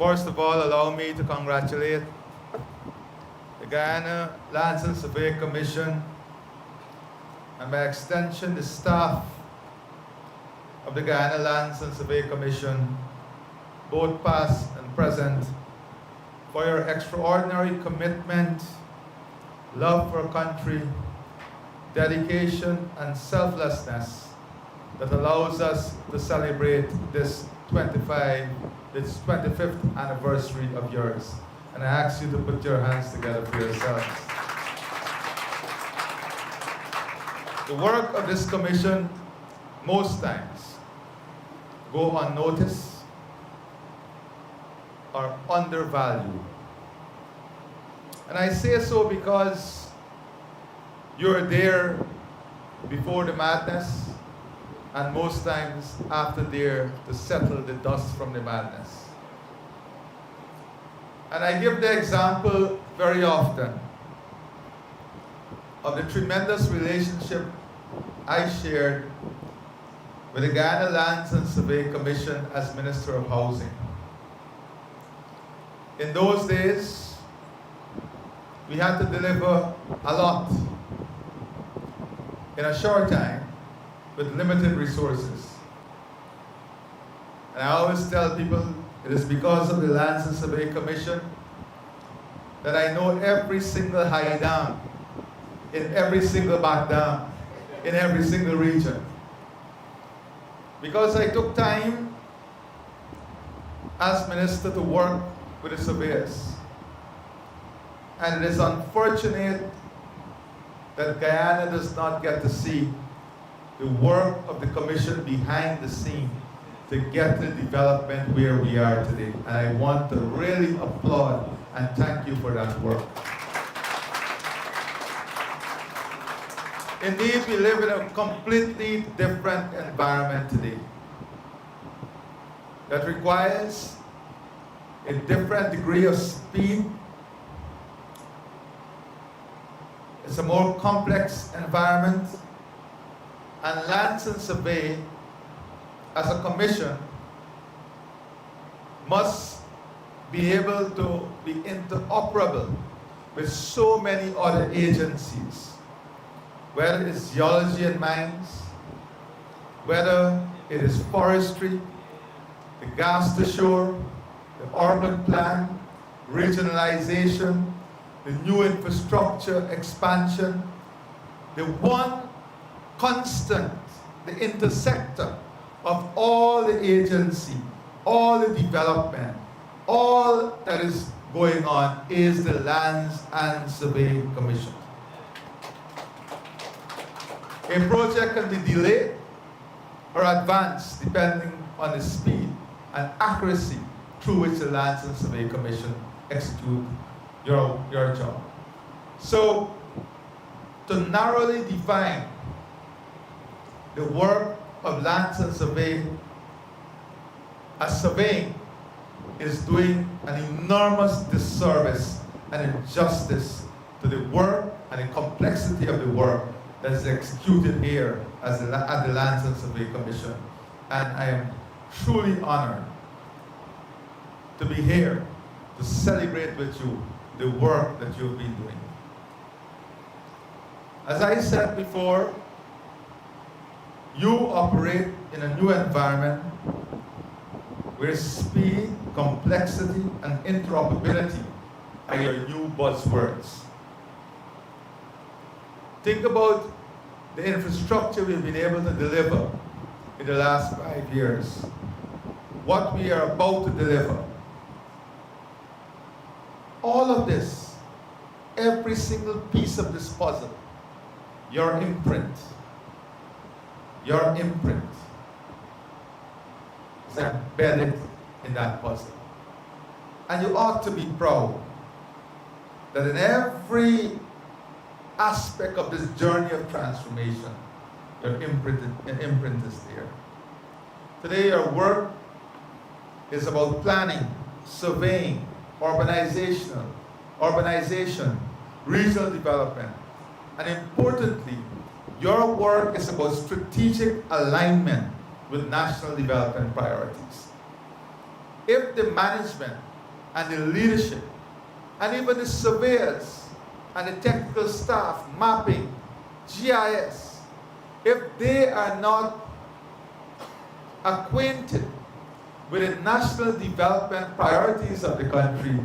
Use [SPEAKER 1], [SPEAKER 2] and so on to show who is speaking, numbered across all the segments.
[SPEAKER 1] First of all, allow me to congratulate the Guyana Lands and Survey Commission and by extension the staff of the Guyana Lands and Survey Commission, both past and present, for your extraordinary commitment, love for country, dedication and selflessness that allows us to celebrate this 25th anniversary of yours. And I ask you to put your hands together for yourselves. The work of this commission most times go unnoticed or undervalued. And I say so because you're there before the madness and most times after there to settle the dust from the madness. And I give the example very often of the tremendous relationship I shared with the Guyana Lands and Survey Commission as Minister of Housing. In those days, we had to deliver a lot in a short time with limited resources. And I always tell people it is because of the Lands and Survey Commission that I know every single high dam, in every single back dam, in every single region. Because I took time as minister to work with the surveyors. And it is unfortunate that Guyana does not get to see the work of the commission behind the scene to get the development where we are today. And I want to really applaud and thank you for that work. Indeed, we live in a completely different environment today that requires a different degree of speed. It's a more complex environment, and Lands and Survey as a commission must be able to be interoperable with so many other agencies, whether it's geology and mines, whether it is forestry, the gas to shore, the urban plan, regionalization, the new infrastructure expansion, the one constant, the intersector of all the agency, all the development, all that is going on is the Lands and Survey Commission. A project can be delayed or advanced depending on the speed and accuracy through which the Lands and Survey Commission execute your job. So, to narrowly define the work of Lands and Survey, as surveying is doing an enormous disservice and injustice to the work and the complexity of the work that is executed here at the Lands and Survey Commission. And I am truly honored to be here to celebrate with you the work that you've been doing. As I said before, you operate in a new environment where speed, complexity, and interoperability are your new buzzwords. Think about the infrastructure we've been able to deliver in the last 5 years. What we are about to deliver. All of this, every single piece of this puzzle, your imprint is embedded in that puzzle. And you ought to be proud that in every aspect of this journey of transformation, your imprint is there. Today, your work is about planning, surveying, urbanization, regional development, and importantly, your work is about strategic alignment with national development priorities. If the management and the leadership, and even the surveyors and the technical staff, mapping, GIS, if they are not acquainted with the national development priorities of the country,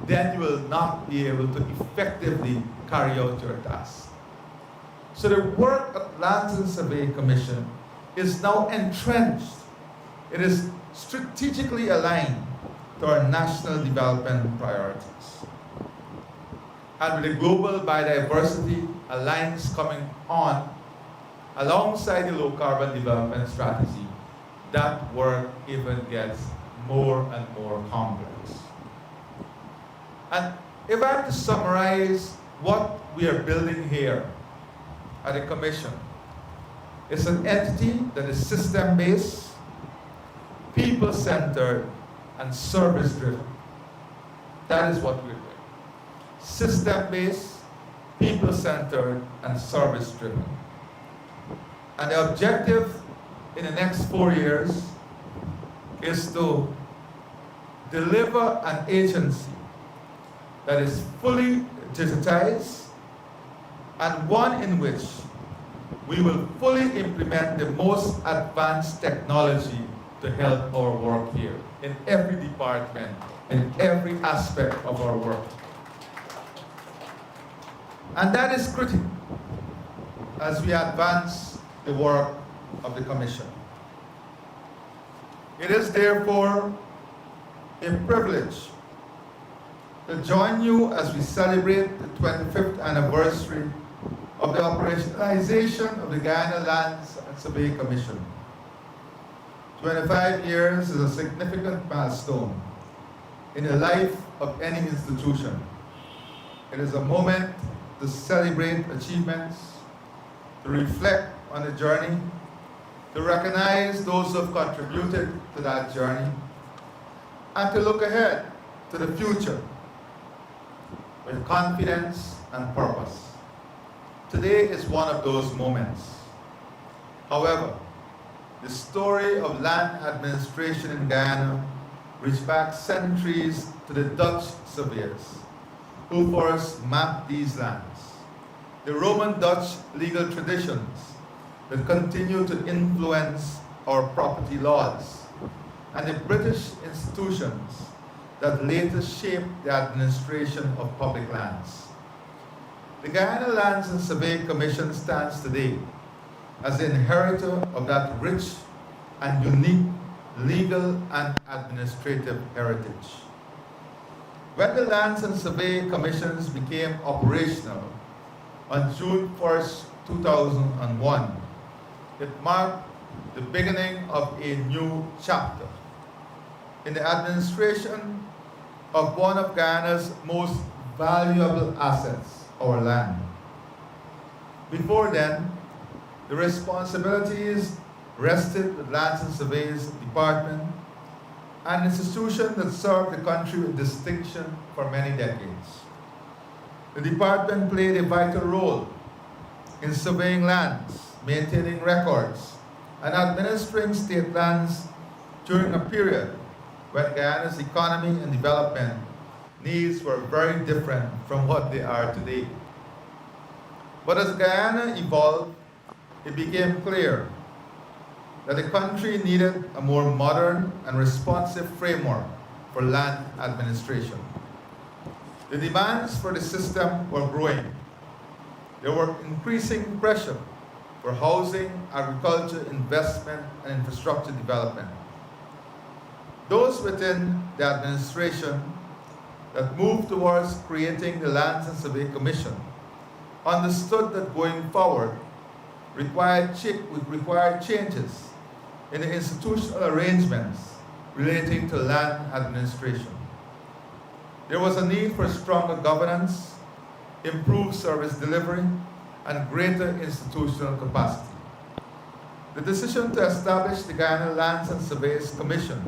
[SPEAKER 1] then you will not be able to effectively carry out your task. So the work of Lands and Survey Commission is now entrenched. It is strategically aligned to our national development priorities. And with the Global Biodiversity Alliance coming on, alongside the low carbon development strategy, that work even gets more and more complex. And if I have to summarize what we are building here at the Commission, it's an entity that is system-based, people-centered, and service-driven. That is what we're doing. System-based, people-centered, and service-driven. And the objective in the next 4 years is to deliver an agency that is fully digitized and one in which we will fully implement the most advanced technology to help our work here in every department, in every aspect of our work. And that is critical as we advance the work of the Commission. It is therefore a privilege to join you as we celebrate the 25th anniversary of the operationalization of the Guyana Lands and Survey Commission. 25 years is a significant milestone in the life of any institution. It is a moment to celebrate achievements, to reflect on the journey, to recognize those who have contributed to that journey, and to look ahead to the future with confidence and purpose. Today is one of those moments. However, the story of land administration in Guyana reaches back centuries to the Dutch surveyors who first mapped these lands, the Roman-Dutch legal traditions that continue to influence our property laws, and the British institutions that later shaped the administration of public lands. The Guyana Lands and Survey Commission stands today as the inheritor of that rich and unique legal and administrative heritage. When the Lands and Survey Commissions became operational on June 1st, 2001, it marked the beginning of a new chapter in the administration of one of Guyana's most valuable assets, our land. Before then, the responsibilities rested with Lands and Surveys Department, an institution that served the country with distinction for many decades. The department played a vital role in surveying lands, maintaining records, and administering state lands during a period when Guyana's economy and development needs were very different from what they are today. But as Guyana evolved, it became clear that the country needed a more modern and responsive framework for land administration. The demands for the system were growing. There were increasing pressure for housing, agriculture, investment, and infrastructure development. Those within the administration that moved towards creating the Lands and Survey Commission understood that going forward required changes in the institutional arrangements relating to land administration. There was a need for stronger governance, improved service delivery, and greater institutional capacity. The decision to establish the Guyana Lands and Surveys Commission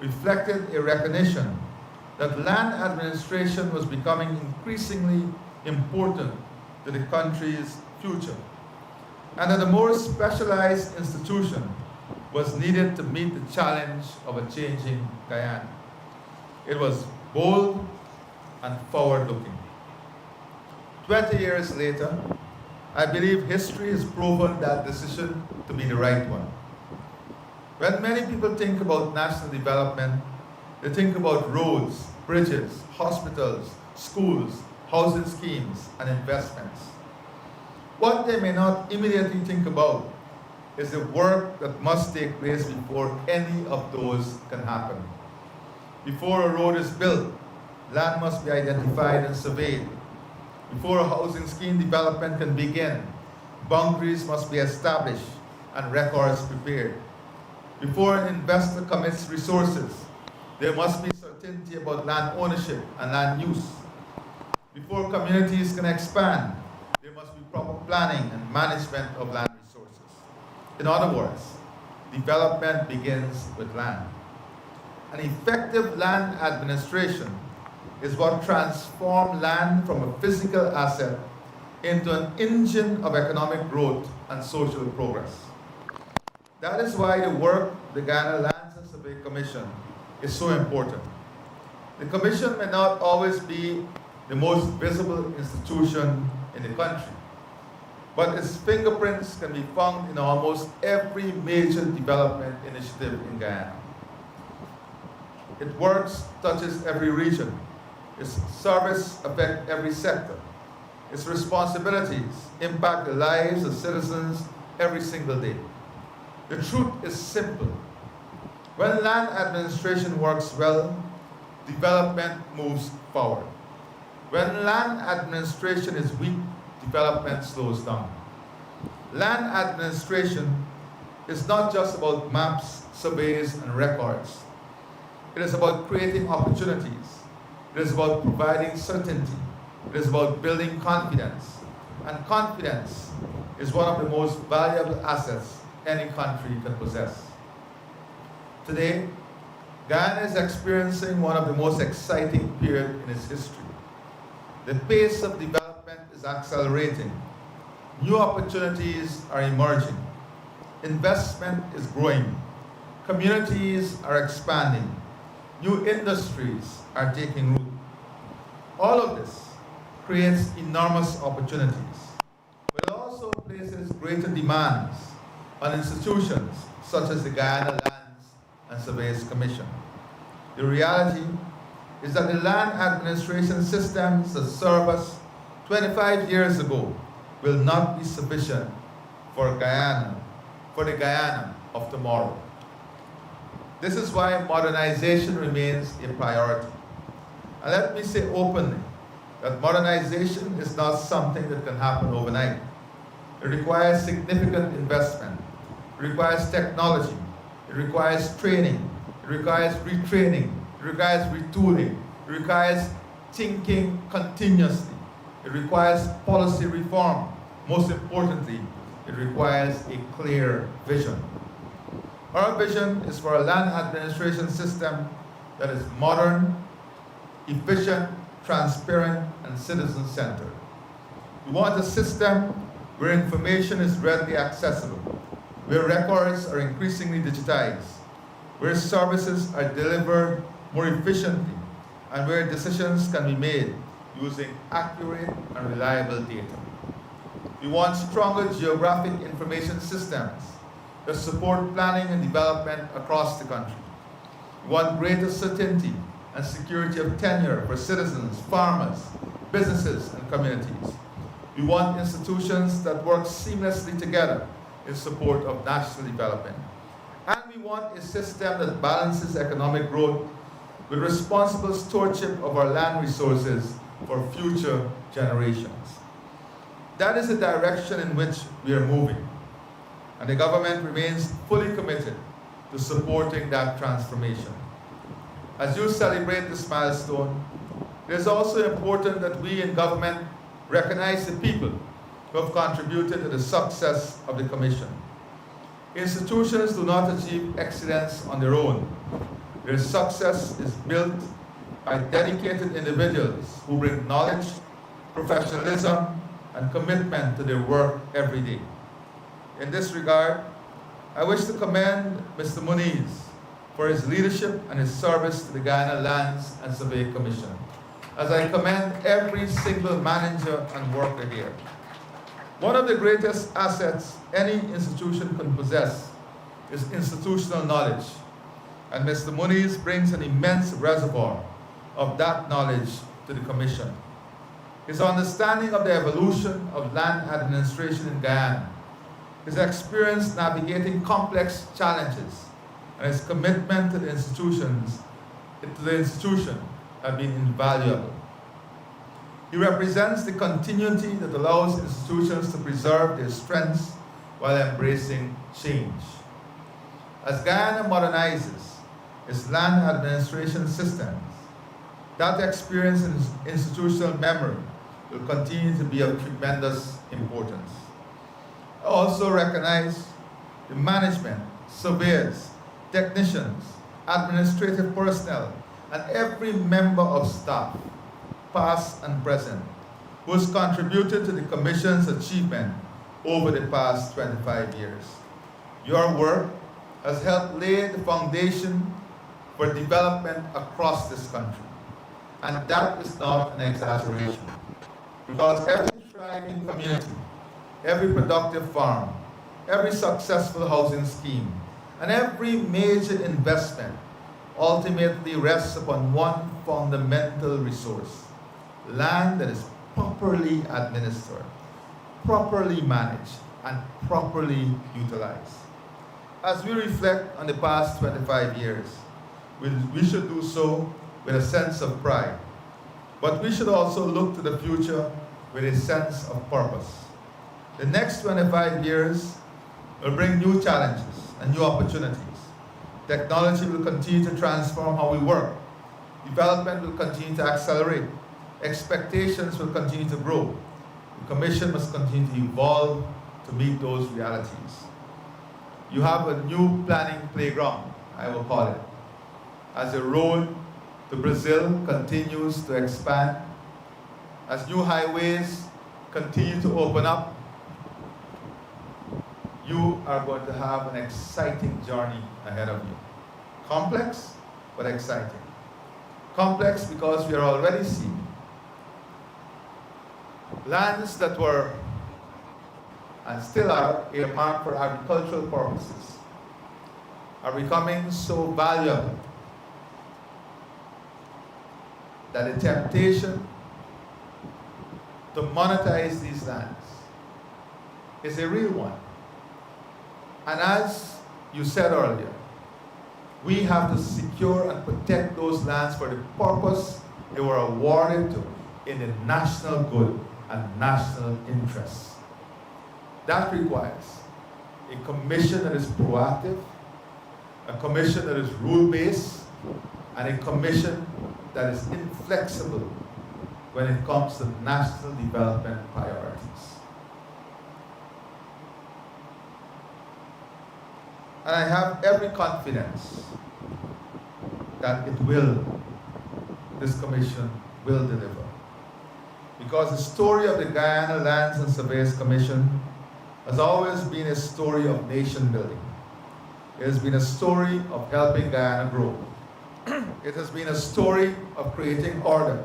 [SPEAKER 1] reflected a recognition that land administration was becoming increasingly important to the country's future, and that a more specialized institution was needed to meet the challenge of a changing Guyana. It was bold and forward-looking. 20 years later, I believe history has proven that decision to be the right one. When many people think about national development, they think about roads, bridges, hospitals, schools, housing schemes, and investments. What they may not immediately think about is the work that must take place before any of those can happen. Before a road is built, land must be identified and surveyed. Before a housing scheme development can begin, boundaries must be established and records prepared. Before an investor commits resources, there must be certainty about land ownership and land use. Before communities can expand, there must be proper planning and management of land resources. In other words, development begins with land. An effective land administration is what transforms land from a physical asset into an engine of economic growth and social progress. That is why the work of the Guyana Lands and Survey Commission is so important. The Commission may not always be the most visible institution in the country, but its fingerprints can be found in almost every major development initiative in Guyana. Its work touches every region. Its service affects every sector. Its responsibilities impact the lives of citizens every single day. The truth is simple. When land administration works well, development moves forward. When land administration is weak, development slows down. Land administration is not just about maps, surveys, and records. It is about creating opportunities. It is about providing certainty. It is about building confidence. And confidence is one of the most valuable assets any country can possess. Today, Guyana is experiencing one of the most exciting periods in its history. The pace of development is accelerating. New opportunities are emerging. Investment is growing. Communities are expanding. New industries are taking root. All of this creates enormous opportunities, but it also places greater demands on institutions such as the Guyana Lands and Surveys Commission. The reality is that the land administration systems that served us 25 years ago will not be sufficient for the Guyana of tomorrow. This is why modernization remains a priority. And let me say openly that modernization is not something that can happen overnight. It requires significant investment. It requires technology. It requires training. It requires retraining. It requires retooling. It requires thinking continuously. It requires policy reform. Most importantly, it requires a clear vision. Our vision is for a land administration system that is modern, efficient, transparent, and citizen-centered. We want a system where information is readily accessible, where records are increasingly digitized, where services are delivered more efficiently, and where decisions can be made using accurate and reliable data. We want stronger geographic information systems that support planning and development across the country. We want greater certainty and security of tenure for citizens, farmers, businesses, and communities. We want institutions that work seamlessly together in support of national development. And we want a system that balances economic growth with responsible stewardship of our land resources for future generations. That is the direction in which we are moving, and the government remains fully committed to supporting that transformation. As you celebrate this milestone, it is also important that we in government recognize the people who have contributed to the success of the Commission. Institutions do not achieve excellence on their own. Their success is built by dedicated individuals who bring knowledge, professionalism, and commitment to their work every day. In this regard, I wish to commend Mr. Muniz for his leadership and his service to the Guyana Lands and Survey Commission, as I commend every single manager and worker here. One of the greatest assets any institution can possess is institutional knowledge, and Mr. Muniz brings an immense reservoir of that knowledge to the Commission. His understanding of the evolution of land administration in Guyana, his experience navigating complex challenges, and his commitment to the institution have been invaluable. He represents the continuity that allows institutions to preserve their strengths while embracing change. As Guyana modernizes its land administration systems, that experience and institutional memory will continue to be of tremendous importance. I also recognize the management, surveyors, technicians, administrative personnel, and every member of staff, past and present, who has contributed to the Commission's achievement over the past 25 years. Your work has helped lay the foundation for development across this country. And that is not an exaggeration, because every thriving community, every productive farm, every successful housing scheme, and every major investment ultimately rests upon one fundamental resource: land that is properly administered, properly managed, and properly utilized. As we reflect on the past 25 years, we should do so with a sense of pride, but we should also look to the future with a sense of purpose. The next 25 years will bring new challenges and new opportunities. Technology will continue to transform how we work. Development will continue to accelerate. Expectations will continue to grow. The Commission must continue to evolve to meet those realities. You have a new planning playground, I will call it, as the road to Brazil continues to expand, as new highways continue to open up. You are going to have an exciting journey ahead of you. Complex, but exciting. Complex because we are already seeing lands that were and still are earmarked for agricultural purposes are becoming so valuable that the temptation to monetize these lands is a real one. And as you said earlier, we have to secure and protect those lands for the purpose they were awarded to, in the national good and national interest. That requires a commission that is proactive, a commission that is rule-based, and a commission that is inflexible when it comes to national development priorities. And I have every confidence that this commission will deliver. Because the story of the Guyana Lands and Surveys Commission has always been a story of nation building. It has been a story of helping Guyana grow. It has been a story of creating order,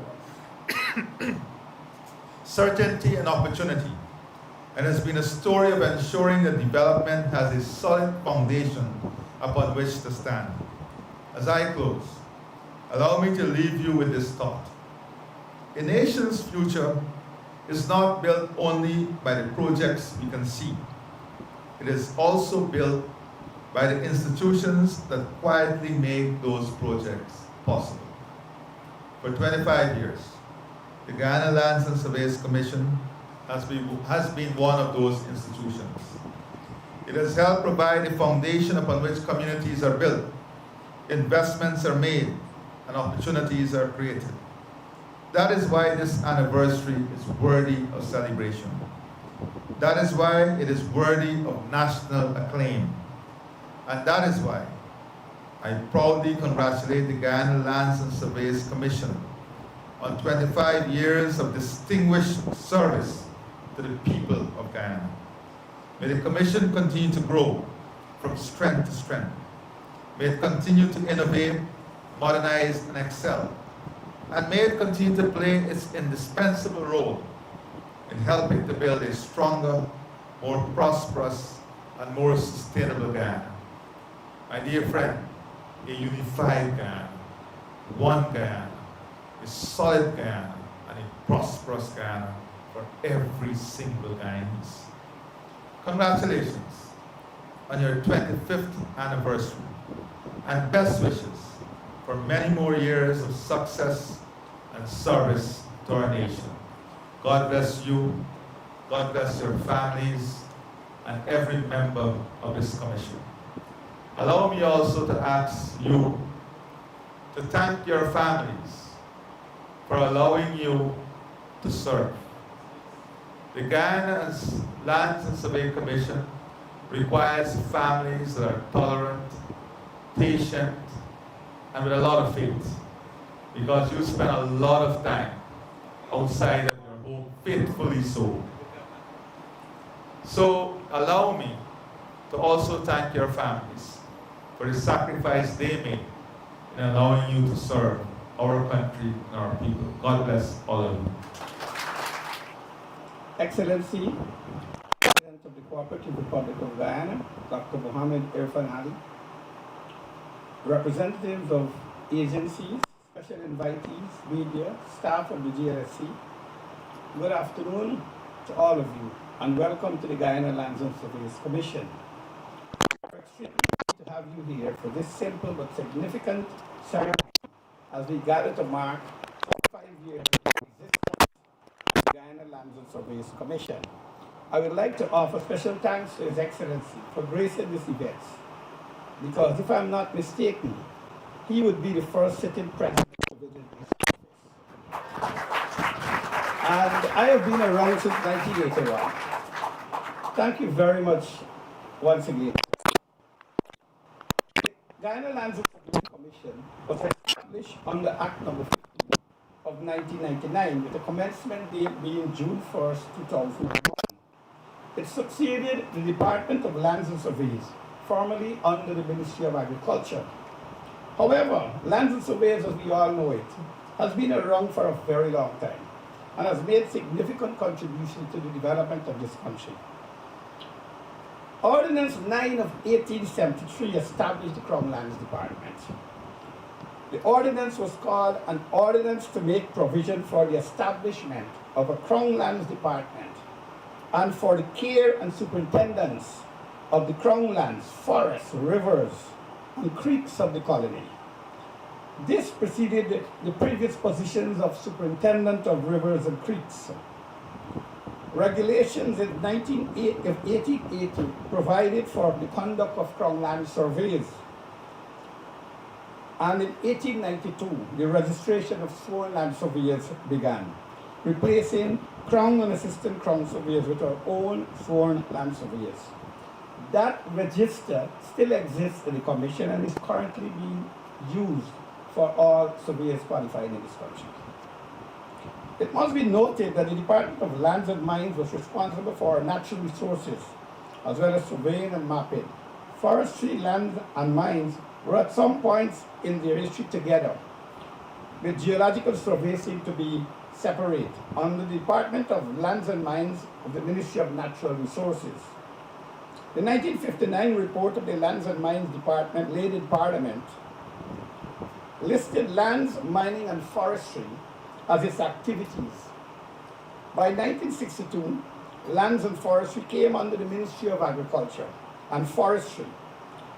[SPEAKER 1] certainty, and opportunity. And it has been a story of ensuring that development has a solid foundation upon which to stand. As I close, allow me to leave you with this thought. A nation's future is not built only by the projects we can see. It is also built by the institutions that quietly make those projects possible. For 25 years, the Guyana Lands and Surveys Commission has been one of those institutions. It has helped provide a foundation upon which communities are built, investments are made, and opportunities are created. That is why this anniversary is worthy of celebration. That is why it is worthy of national acclaim. And that is why I proudly congratulate the Guyana Lands and Surveys Commission on 25 years of distinguished service to the people of Guyana. May the Commission continue to grow from strength to strength. May it continue to innovate, modernize, and excel. And may it continue to play its indispensable role in helping to build a stronger, more prosperous, and more sustainable Guyana. My dear friend, a unified Guyana, one Guyana, a solid Guyana, and a prosperous Guyana for every single Guyanese. Congratulations on your 25th anniversary, and best wishes for many more years of success and service to our nation. God bless you, God bless your families, and every member of this commission. Allow me also to ask you to thank your families for allowing you to serve. The Guyana Lands and Survey Commission requires families that are tolerant, patient, and with a lot of faith, because you spend a lot of time outside of your home, faithfully so. So allow me to also thank your families for the sacrifice they made in allowing you to serve our country and our people. God bless all of you.
[SPEAKER 2] Excellency, President of the Cooperative Republic of Guyana, Dr. Mohamed Irfaan Ali, representatives of agencies, special invitees, media, staff of the GLSC, good afternoon to all of you, and welcome to the Guyana Lands and Surveys Commission. We're extremely happy to have you here for this simple but significant ceremony as we gather to mark 5 years of existence of the Guyana Lands and Surveys Commission. I would like to offer special thanks to His Excellency for gracing this event, because if I'm not mistaken, he would be the first sitting president to visit this office. And I have been around since 1981. Thank you very much once again. The Guyana Lands and Surveys Commission was established under Act No. 15 of 1999, with the commencement date being June 1st, 2001. It succeeded the Department of Lands and Surveys, formerly under the Ministry of Agriculture. However, Lands and Surveys, as we all know it, has been around for a very long time and has made significant contributions to the development of this country. Ordinance 9 of 1873 established the Crown Lands Department. The ordinance was called an Ordinance to make provision for the establishment of a Crown Lands Department and for the care and superintendence of the Crown lands, forests, rivers, and creeks of the colony. This preceded the previous positions of Superintendent of Rivers and Creeks. Regulations in 1880 provided for the conduct of Crown land surveys. And in 1892, the registration of sworn land surveyors began, replacing Crown and Assistant Crown surveyors with our own sworn land surveyors. That register still exists in the Commission and is currently being used for all surveyors qualified in this country. It must be noted that the Department of Lands and Mines was responsible for natural resources, as well as surveying and mapping. Forestry, land, and mines were at some points in their history together, with geological survey seemed to be separate under the Department of Lands and Mines of the Ministry of Natural Resources. The 1959 report of the Lands and Mines Department laid in Parliament listed lands, mining, and forestry as its activities. By 1962, lands and forestry came under the Ministry of Agriculture and Forestry.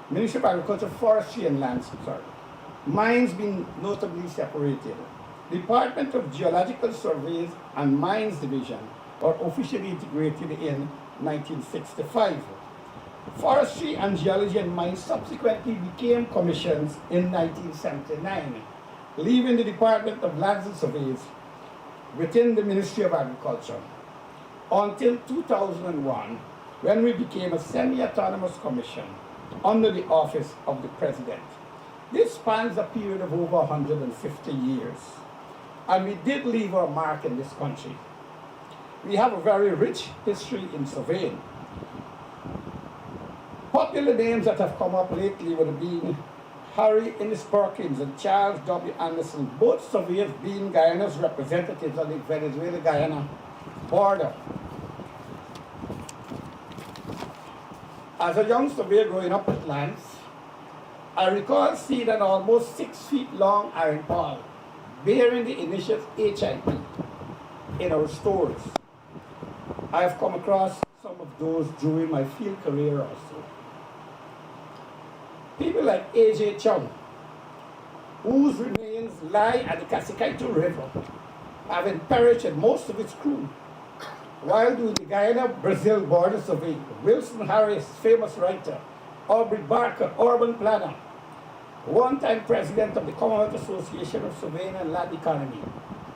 [SPEAKER 2] Ministry of Agriculture, Forestry, and Lands, Mines being notably separated. Department of Geological Surveys and Mines Division were officially integrated in 1965. Forestry and Geology and Mines subsequently became commissions in 1979, leaving the Department of Lands and Surveys within the Ministry of Agriculture until 2001, when we became a semi-autonomous commission under the office of the President. This spans a period of over 150 years, and we did leave our mark in this country. We have a very rich history in surveying. Popular names that have come up lately would have been Harry Innes Perkins and Charles W. Anderson, both surveyors being Guyana's representatives on the Venezuela-Guyana border. As a young surveyor growing up at Lance, I recall seeing an almost 6 feet long iron pole bearing the initials HIP in our stores. I have come across some of those during my field career also. People like A.J. Chung, whose remains lie at the Casicaitu River, having perished and most of its crew, while doing the Guyana-Brazil border survey. Wilson Harris, famous writer, Aubrey Barker, urban planner, one-time president of the Commonwealth Association of Surveying and Land Economy,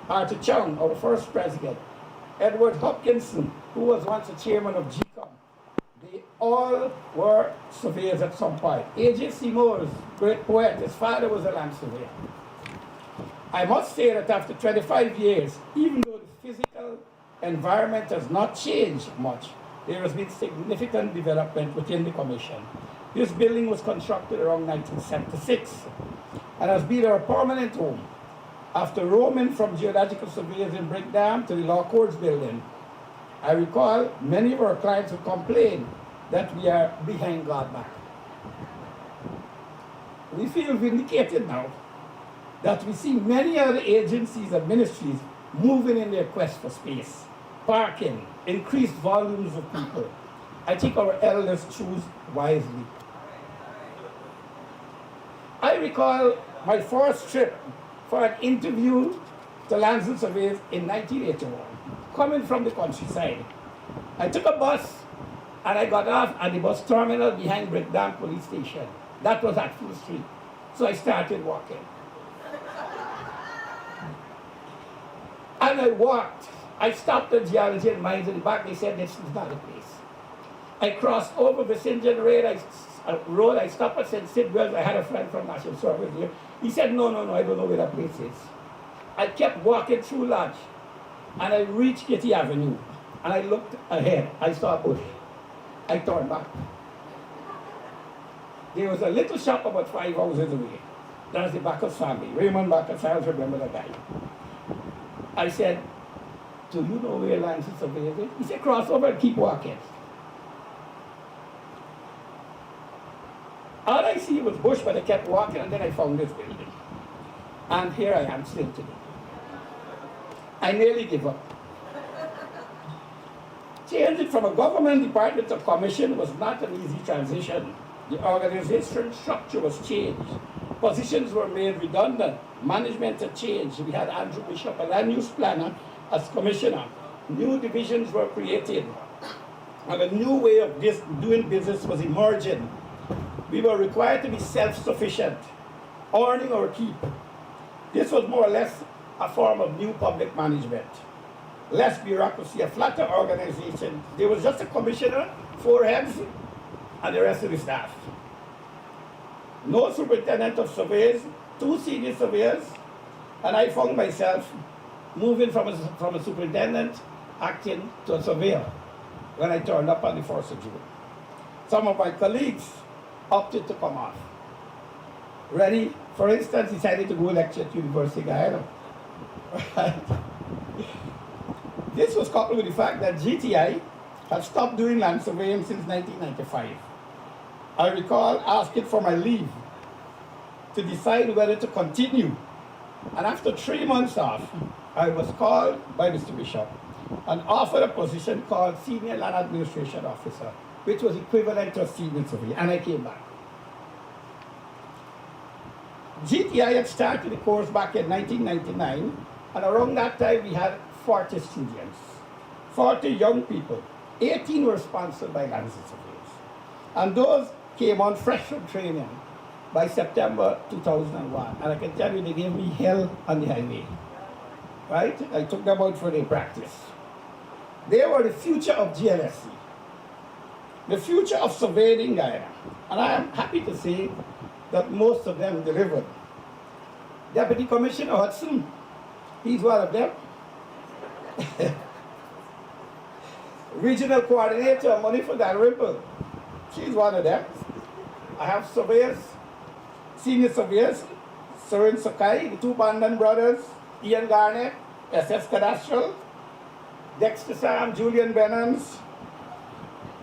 [SPEAKER 2] Arthur Chung, our first president, Edward Hopkinson, who was once the chairman of GCOM. They all were surveyors at some point. A.J. Seymour's great poet, his father was a land surveyor. I must say that after 25 years, even though the physical environment has not changed much, there has been significant development within the commission. This building was constructed around 1976 and has been our permanent home. After roaming from geological surveyors in Brickdam to the Law Courts building, I recall many of our clients would complain that we are behind God back. We feel vindicated now that we see many other agencies and ministries moving in their quest for space, parking, increased volumes of people. I think our elders choose wisely. I recall my first trip for an interview to Lands and Surveys in 1981, coming from the countryside. I took a bus and I got off at the bus terminal behind Brickdam Police Station. That was at Full Street. So I started walking. And I walked. I stopped at Geology and Mines in the back. They said, this is not the place. I crossed over the St. John Road. I stopped at St. Sidwell's. I had a friend from National Service here. He said, no, I don't know where that place is. I kept walking through Lodge, and I reached Kitty Avenue, and I looked ahead. I saw a bush. I turned back. There was a little shop about 5 houses away. That's the Bacchus family. Raymond Bacchus, I remember the guy. I said, do you know where Lands and Surveyors is? He said, cross over and keep walking. All I see was bush, but I kept walking, and then I found this building. And here I am still today. I nearly give up. Changing from a government department to commission was not an easy transition. The organization structure was changed. Positions were made redundant. Management had changed. We had Andrew Bishop, a land use planner, as commissioner. New divisions were created. And a new way of doing business was emerging. We were required to be self-sufficient, earning our keep. This was more or less a form of new public management. Less bureaucracy, a flatter organization. There was just a commissioner, 4 heads, and the rest of the staff. No superintendent of surveys, 2 senior surveyors, and I found myself moving from a superintendent acting to a surveyor when I turned up on the 1st of June. Some of my colleagues opted to come off. Ready, for instance, decided to go lecture at University of Guyana. This was coupled with the fact that GTI had stopped doing land surveying since 1995. I recall asking for my leave to decide whether to continue. And after 3 months off, I was called by Mr. Bishop and offered a position called Senior Land Administration Officer, which was equivalent to a senior surveyor, and I came back. GTI had started the course back in 1999, and around that time we had 40 students, 40 young people. 18 were sponsored by Lands and Surveyors. And those came on fresh from training by September 2001. And I can tell you, they gave me hell on the highway. Right? I took them out for their practice. They were the future of GLSC, the future of surveying in Guyana. And I am happy to say that most of them delivered. Deputy Commissioner Hudson, he's one of them. Regional Coordinator Money for Dalrymple, she's one of them. I have surveyors senior surveyors, Surin Sakai, the two Bandan brothers, Ian Garnett, SS Cadastral, Dexter Sam, Julian Benhams,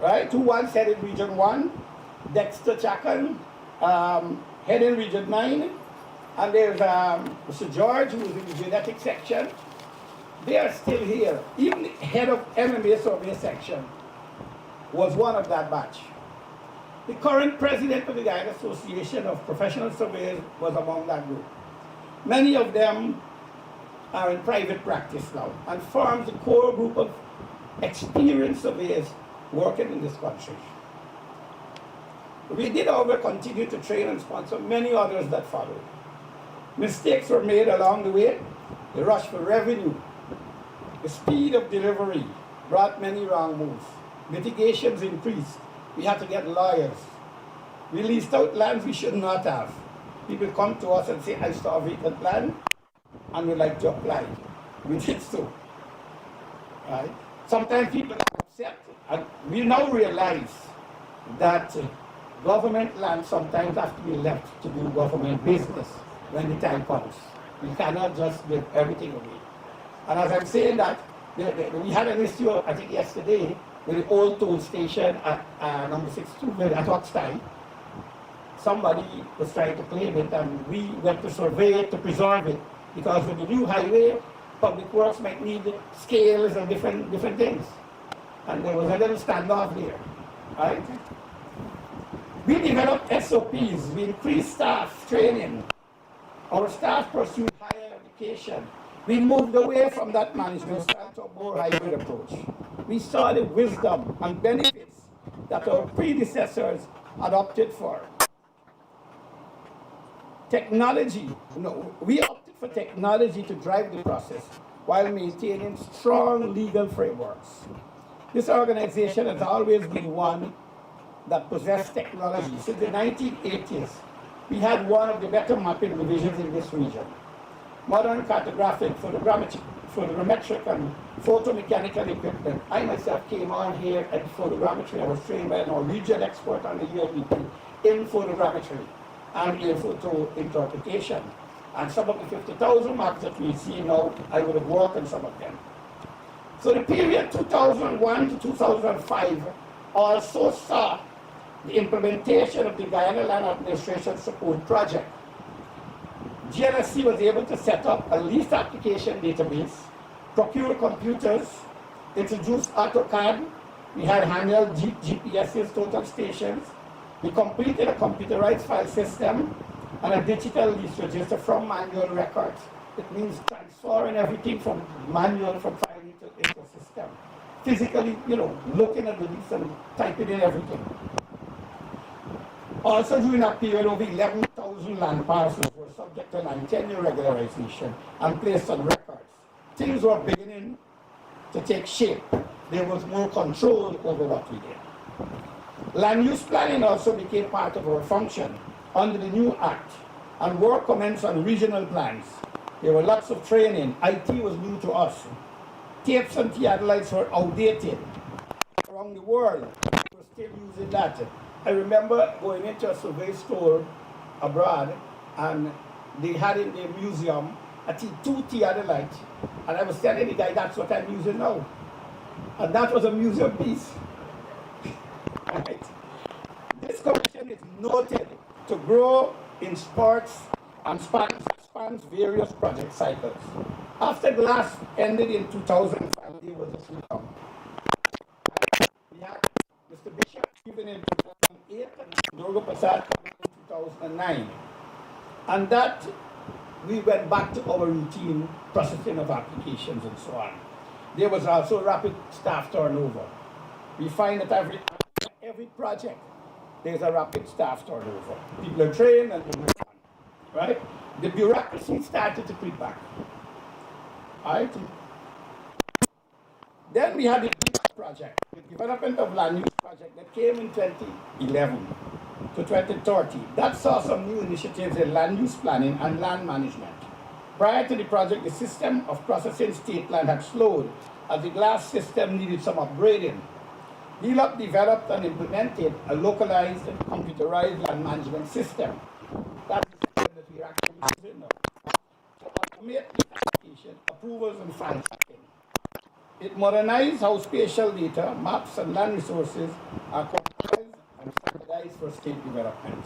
[SPEAKER 2] right, who once headed Region 1, Dexter Chakan, heading Region 9, and there's Mr. George, who is in the genetic section. They are still here. Even the head of MMA survey section was one of that batch. The current president of the Guyana Association of Professional Surveyors was among that group. Many of them are in private practice now and forms a core group of experienced surveyors working in this country. We did, however, continue to train and sponsor many others that followed. Mistakes were made along the way. The rush for revenue, the speed of delivery brought many wrong moves. Mitigations increased. We had to get lawyers. We leased out lands we should not have. People come to us and say, I saw a vacant land and would like to apply. We did so. Right? Sometimes people are upset. And we now realize that government land sometimes has to be left to do government business when the time comes. We cannot just give everything away. And as I'm saying that, we had an issue, I think yesterday, with the old toll station at number 62 at Hochstein. Somebody was trying to claim it, and we went to survey it to preserve it, because with the new highway, public works might need scales and different things. And there was a little standoff there, right? We developed SOPs, we increased staff training. Our staff pursued higher education. We moved away from that management style to a more hybrid approach. We saw the wisdom and benefits that our predecessors adopted for. Technology, we opted for technology to drive the process while maintaining strong legal frameworks. This organization has always been one that possessed technology. Since the 1980s, we had one of the better mapping divisions in this region. Modern cartographic, photogrammetric, and photomechanical equipment. I myself came on here at photogrammetry. I was trained by a Norwegian expert on the UNDP in photogrammetry and in photo interpretation. And some of the 50,000 maps that we see now, I would have worked on some of them. So the period 2001 to 2005 also saw the implementation of the Guyana Land Administration Support Project. GLSC was able to set up a leased application database, procure computers, introduce AutoCAD, we had handheld GPSs, total stations, we completed a computerized file system and a digital lease register from manual records. It means transferring everything from manual, from file into system. Physically, looking at the lease and typing in everything. Also during that period, over 11,000 land parcels were subject to land tenure regularization and placed on records. Things were beginning to take shape. There was more control over what we did. Land use planning also became part of our function under the new act, and work commenced on regional plans. There were lots of training. IT was new to us. Tapes and theodolites were outdated. Around the world, we were still using that. I remember going into a survey store abroad, and they had in their museum two theodolites, and I was telling the guy, that's what I'm using now. And that was a museum piece. Right. This commission is noted to grow in spurts and spans various project cycles. After GLASS ended in 2005, there was a slowdown. We had Mr. Bishop given in 2008 and Durga Prasad in 2009. And that we went back to our routine processing of applications and so on. There was also rapid staff turnover. We find that every project there's a rapid staff turnover. People are trained and they move on. Right? The bureaucracy started to creep back. Right? Then we had the project, the development of land use project that came in 2011 to 2030. That saw some new initiatives in land use planning and land management. Prior to the project, the system of processing state land had slowed as the GLASS system needed some upgrading. DLUP developed and implemented a localized and computerized land management system. That is to automate the application, approvals, and file tracking. It modernized how spatial data, maps, and land resources are compiled and standardized for state development.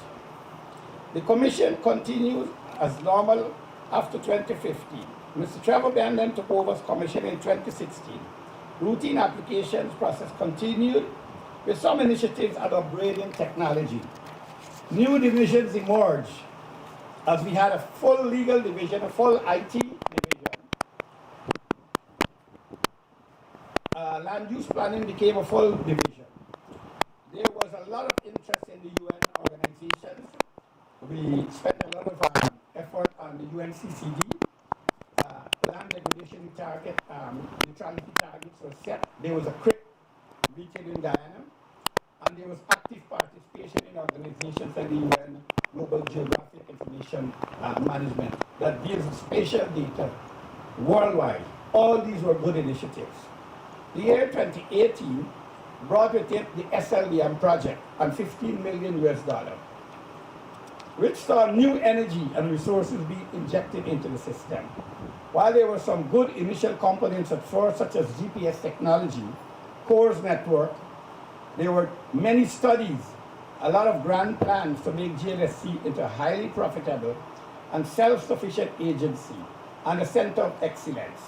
[SPEAKER 2] The Commission continued as normal after 2015. Mr. Trevor Ben then took over as Commissioner in 2016. Routine applications process continued with some initiatives at upgrading technology. New divisions emerged as we had a full legal division, a full IT division. Land use planning became a full division. There was a lot of interest in the UN organizations. We spent a lot of effort on the UNCCD. Land degradation target, neutrality targets were set. There was a CRIP meeting in Guyana, and there was active participation in organizations like the UN Global Geographic Information Management that deals with spatial data worldwide. All these were good initiatives. The year 2018 brought with it the SLDM project and $15 million, which saw new energy and resources be injected into the system. While there were some good initial components at first, such as GPS technology, CORES network, there were many studies, a lot of grand plans to make GLSC into a highly profitable and self-sufficient agency and a center of excellence.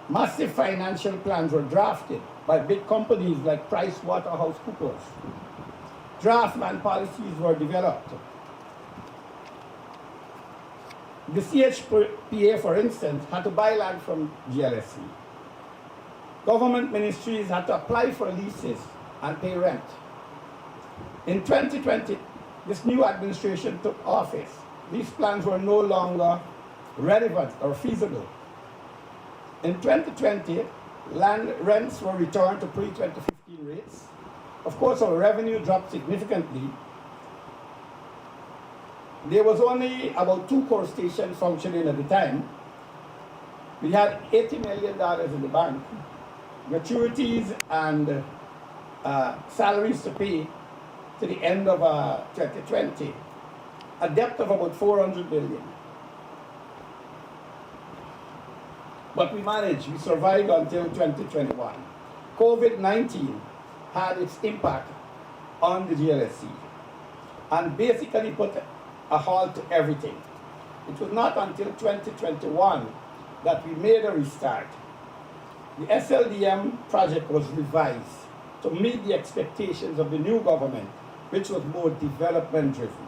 [SPEAKER 2] Massive financial plans were drafted by big companies like PricewaterhouseCoopers. Draft land policies were developed. The CHPA, for instance, had to buy land from GLSC. Government ministries had to apply for leases and pay rent. In 2020, this new administration took office. These plans were no longer relevant or feasible. In 2020, land rents were returned to pre-2015 rates. Of course, our revenue dropped significantly. There was only about 2 core stations functioning at the time. We had $80 million in the bank, maturities and salaries to pay to the end of 2020, a debt of about $400 billion. But we managed, we survived until 2021. COVID-19 had its impact on the GLSC and basically put a halt to everything. It was not until 2021 that we made a restart. The SLDM project was revised to meet the expectations of the new government, which was more development-driven.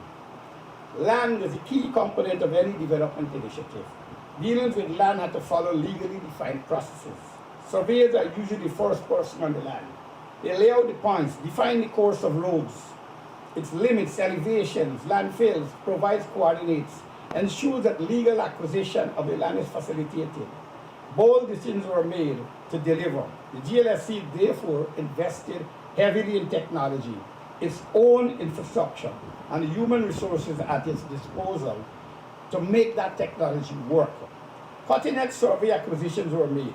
[SPEAKER 2] Land is a key component of any development initiative. Dealings with land had to follow legally defined processes. Surveyors are usually the first person on the land. They lay out the points, define the course of roads, its limits, elevations, landfills, provides coordinates, ensures that legal acquisition of the land is facilitated. Bold decisions were made to deliver. The GLSC therefore invested heavily in technology, its own infrastructure, and the human resources at its disposal to make that technology work. Cutting-edge survey acquisitions were made.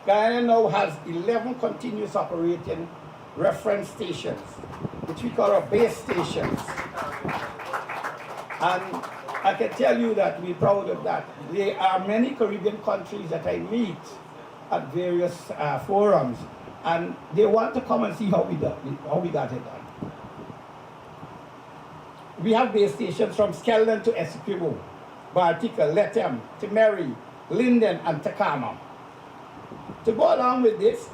[SPEAKER 2] Guyana now has 11 continuous operating reference stations, which we call our base stations. And I can tell you that we're proud of that. There are many Caribbean countries that I meet at various forums, and they want to come and see how we got it done. We have base stations from Skeldon to Essequibo, Bartica, Lethem, Timeri, Linden, and Takama. To go along with this,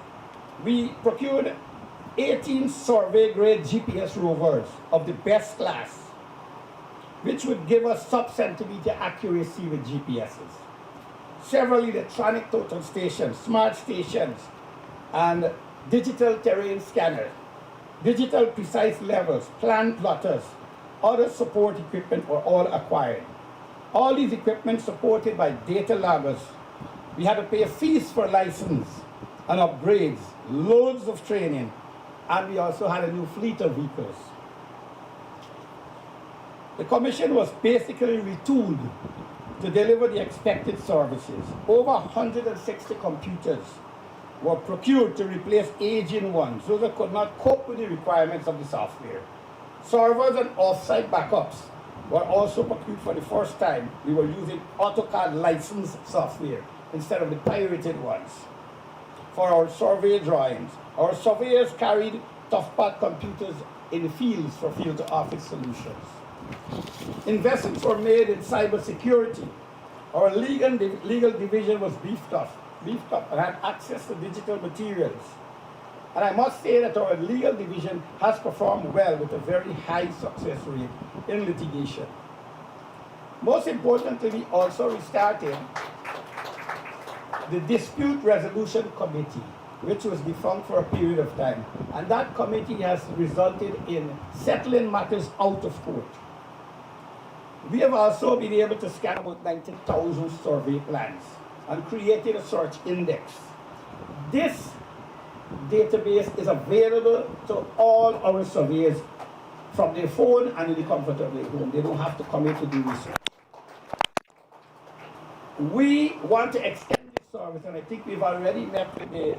[SPEAKER 2] we procured 18 survey-grade GPS rovers of the best class, which would give us sub-centimeter accuracy with GPSs. Several electronic total stations, smart stations, and digital terrain scanners, digital precise levels, plan plotters, other support equipment were all acquired. All these equipment supported by data loggers. We had to pay fees for license and upgrades, loads of training, and we also had a new fleet of vehicles. The commission was basically retooled to deliver the expected services. Over 160 computers were procured to replace aging ones, those that could not cope with the requirements of the software. Servers and off-site backups were also procured for the first time. We were using AutoCAD licensed software instead of the pirated ones for our survey drawings. Our surveyors carried tough-pad computers in the fields for field-to-office solutions. Investments were made in cybersecurity. Our legal division was beefed up and had access to digital materials. And I must say that our legal division has performed well with a very high success rate in litigation. Most importantly, we also restarted the Dispute Resolution Committee, which was defunct for a period of time. And that committee has resulted in settling matters out of court. We have also been able to scan about 90,000 survey plans and created a search index. This database is available to all our surveyors from their phone and in the comfort of their home. They don't have to come in to do research. We want to extend this service, and I think we've already met with the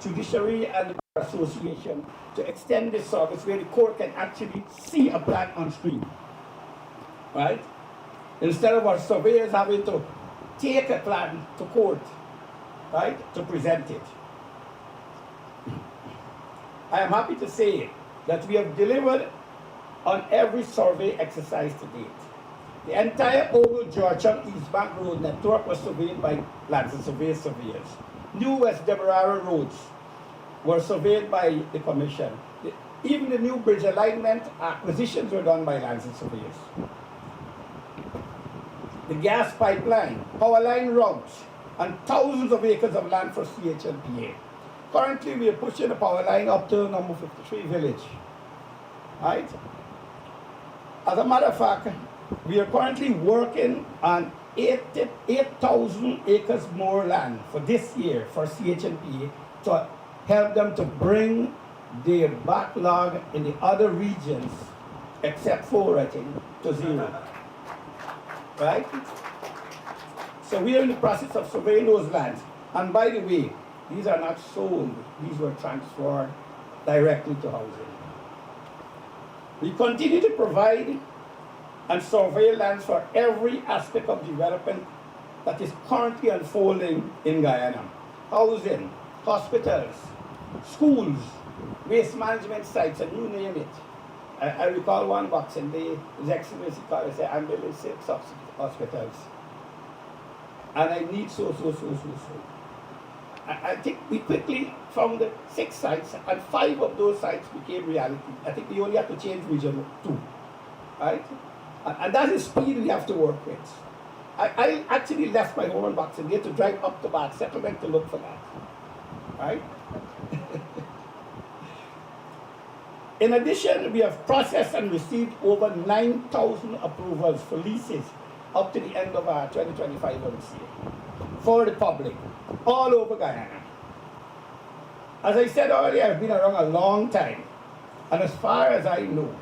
[SPEAKER 2] judiciary and the Bar Association to extend this service where the court can actually see a plan on screen, right? Instead of our surveyors having to take a plan to court, right, to present it. I am happy to say that we have delivered on every survey exercise to date. The entire Old Georgia East Bank Road network was surveyed by Lands and surveyors. New West Demerara roads were surveyed by the Commission. Even the new bridge alignment acquisitions were done by Lands and surveyors. The gas pipeline, power line routes, and thousands of acres of land for CHLPA. Currently, we are pushing the power line up to number 53 village, right? As a matter of fact, we are currently working on 8,000 acres more land for this year for CHLPA to help them to bring their backlog in the other regions, except for, I think, to zero, right? So we are in the process of surveying those lands. And by the way, these are not sold, these were transferred directly to housing. We continue to provide and survey lands for every aspect of development that is currently unfolding in Guyana. Housing, hospitals, schools, waste management sites, and you name it. I recall one Boxing Day, His Excellency called and said, I'm building 6 hospitals. And I need so. I think we quickly found 6 sites, and 5 of those sites became reality. I think we only have to change region 2, right? And that is speed we have to work with. I actually left my home in Boxing Day to drive up to Bad Settlement to look for that, right? In addition, we have processed and received over 9,000 approvals for leases up to the end of our 2025 MCA for the public, all over Guyana. As I said earlier, I've been around a long time, and as far as I know,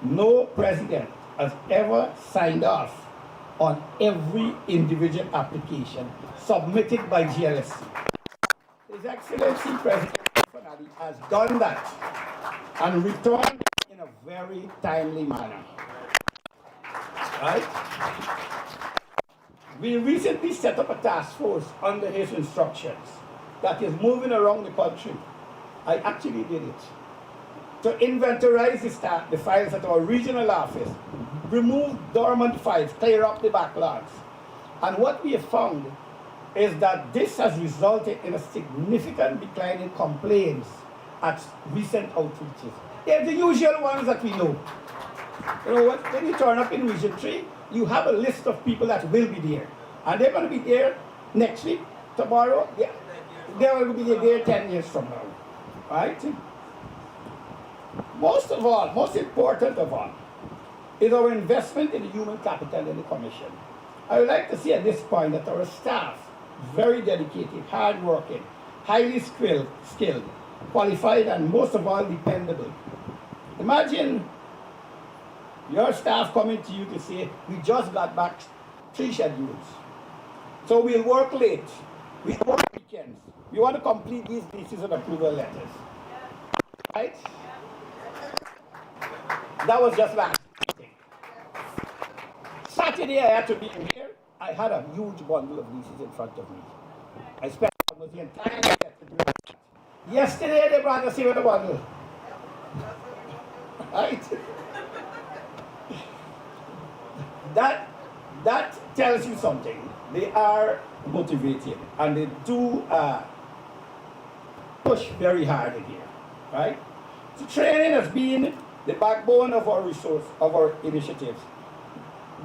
[SPEAKER 2] no president has ever signed off on every individual application submitted by GLSC. His Excellency President Irfaan has done that and returned in a very timely manner. Right? We recently set up a task force under his instructions that is moving around the country. I actually did it. To inventorize the files at our regional office, remove dormant files, clear up the backlogs. And what we have found is that this has resulted in a significant decline in complaints at recent outreaches. They're the usual ones that we know. You know what? When you turn up in Region 3, you have a list of people that will be there. And they're going to be there next week, tomorrow. They're going to be there 10 years from now. Right? Most of all, most important of all, is our investment in the human capital in the Commission. I would like to see at this point that our staff, very dedicated, hardworking, highly skilled, qualified, and most of all, dependable. Imagine your staff coming to you to say, we just got back 3 schedules. So we'll work late, we'll work weekends. We want to complete these leases and approval letters. Right? That was just last week. Saturday I had to be in here. I had a huge bundle of leases in front of me. I spent almost the entire day to do that. Yesterday they brought us here with a bundle. Right? That tells you something. They are motivated and they do push very hard in here, right? So training has been the backbone of our initiatives.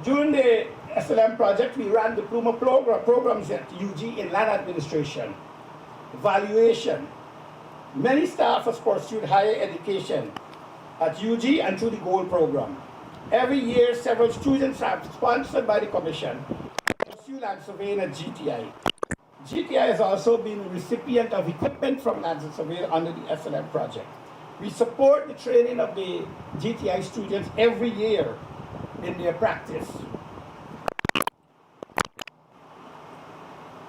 [SPEAKER 2] During the SLM project, we ran diploma programs at UG in land administration, evaluation. Many staff has pursued higher education at UG and through the GOLD program. Every year, several students are sponsored by the Commission to pursue land surveying at GTI. GTI has also been a recipient of equipment from land surveying under the SLM project. We support the training of the GTI students every year in their practice.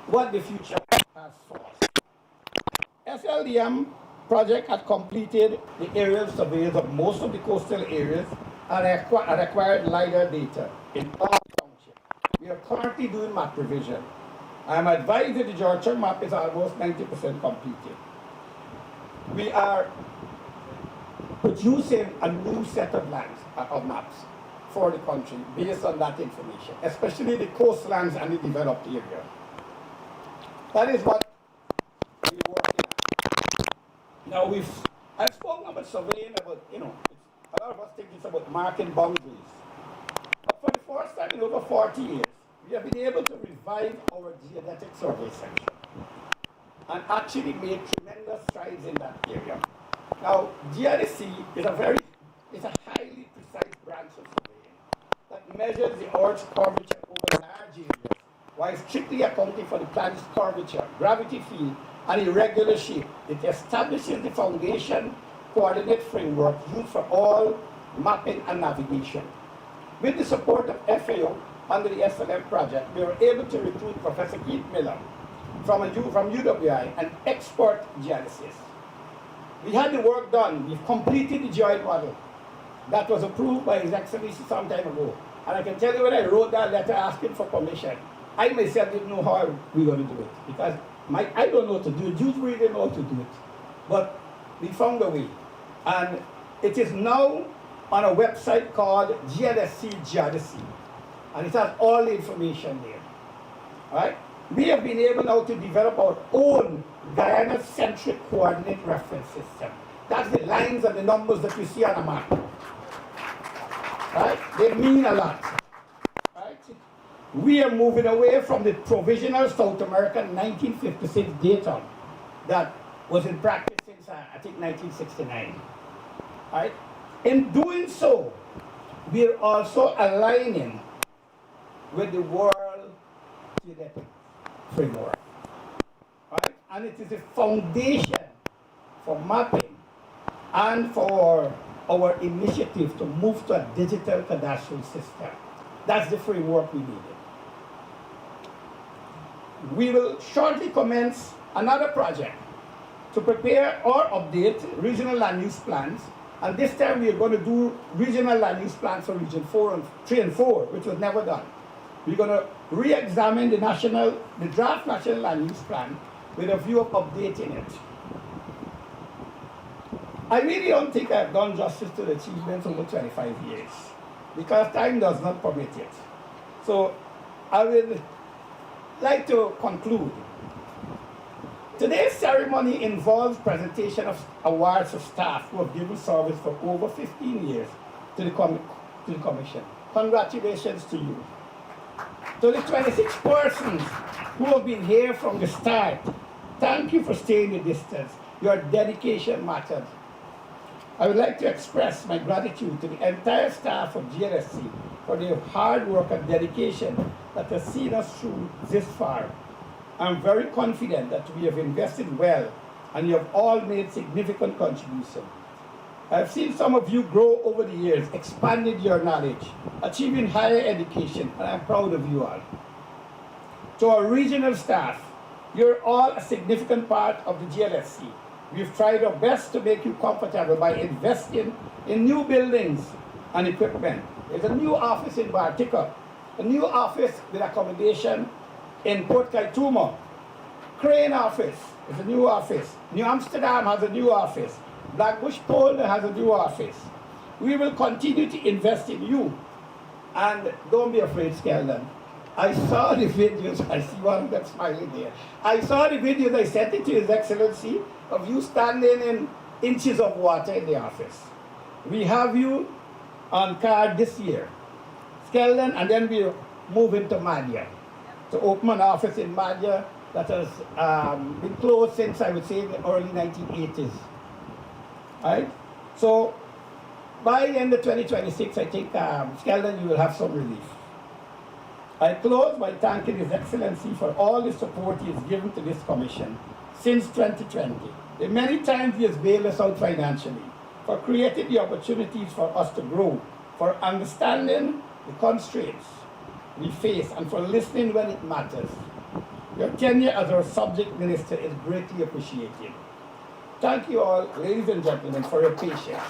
[SPEAKER 2] What the future has for us. SLDM project had completed the aerial surveys of most of the coastal areas and acquired LiDAR data in all townships. We are currently doing map revision. I am advised that the Georgia map is almost 90% completed. We are producing a new set of maps for the country based on that information, especially the coastlands and the developed area. That is what we're working on. Now I've spoken about surveying, about, a lot of us think it's about marking boundaries. But for the first time in over 40 years, we have been able to revive our geodetic survey section and actually made tremendous strides in that area. Now, geodesy is a highly precise branch of surveying that measures the Earth's curvature over large areas while strictly accounting for the planet's curvature, gravity field, and irregular shape. It establishes the foundation coordinate framework used for all mapping and navigation. With the support of FAO under the SLM project, we were able to recruit Professor Keith Miller from UWI, an expert geodesist. We had the work done. We've completed the geoid model that was approved by His Excellency some time ago. And I can tell you when I wrote that letter asking for permission, I myself didn't know how we were going to do it because I don't know how to do it. Jews really didn't know how to do it. But we found a way. And it is now on a website called GLSC Geodesy. And it has all the information there. All right? We have been able now to develop our own Guyana-centric coordinate reference system. That's the lines and the numbers that you see on a map. Right? They mean a lot. Right? We are moving away from the provisional South American 1956 data that was in practice since, I think, 1969. Right? In doing so, we are also aligning with the world geodetic framework. Right? And it is a foundation for mapping and for our initiative to move to a digital cadastral system. That's the framework we needed. We will shortly commence another project to prepare or update regional land use plans. And this time we are going to do regional land use plans for Region 3 and 4, which was never done. We're going to re-examine the draft national land use plan with a view of updating it. I really don't think I've done justice to the achievements over 25 years because time does not permit it. So I would like to conclude. Today's ceremony involves presentation of awards of staff who have given service for over 15 years to the Commission. Congratulations to you. To the 26 persons who have been here from the start, thank you for staying the distance. Your dedication mattered. I would like to express my gratitude to the entire staff of GLSC for their hard work and dedication that has seen us through this far. I'm very confident that we have invested well and you have all made significant contributions. I've seen some of you grow over the years, expanded your knowledge, achieving higher education, and I'm proud of you all. To our regional staff, you're all a significant part of the GLSC. We've tried our best to make you comfortable by investing in new buildings and equipment. There's a new office in Bartica a new office with accommodation in Port Kaituma. Crane office is a new office. New Amsterdam has a new office. Blackbush Poland has a new office. We will continue to invest in you. And don't be afraid, Skeldon. I saw the videos, I see one of them smiling there. I saw the videos, I sent it to His Excellency, of you standing in inches of water in the office. We have you on card this year, Skeldon, and then we'll move into Madhya to open an office in Madhya that has been closed since, I would say, the early 1980s. Right? So, by the end of 2026, I think, Skeldon, you will have some relief. I close by thanking His Excellency for all the support he has given to this commission since 2020. The many times he has bailed us out financially, for creating the opportunities for us to grow, for understanding the constraints we face, and for listening when it matters. Your tenure as our subject minister is greatly appreciated. Thank you all, ladies and gentlemen, for your patience.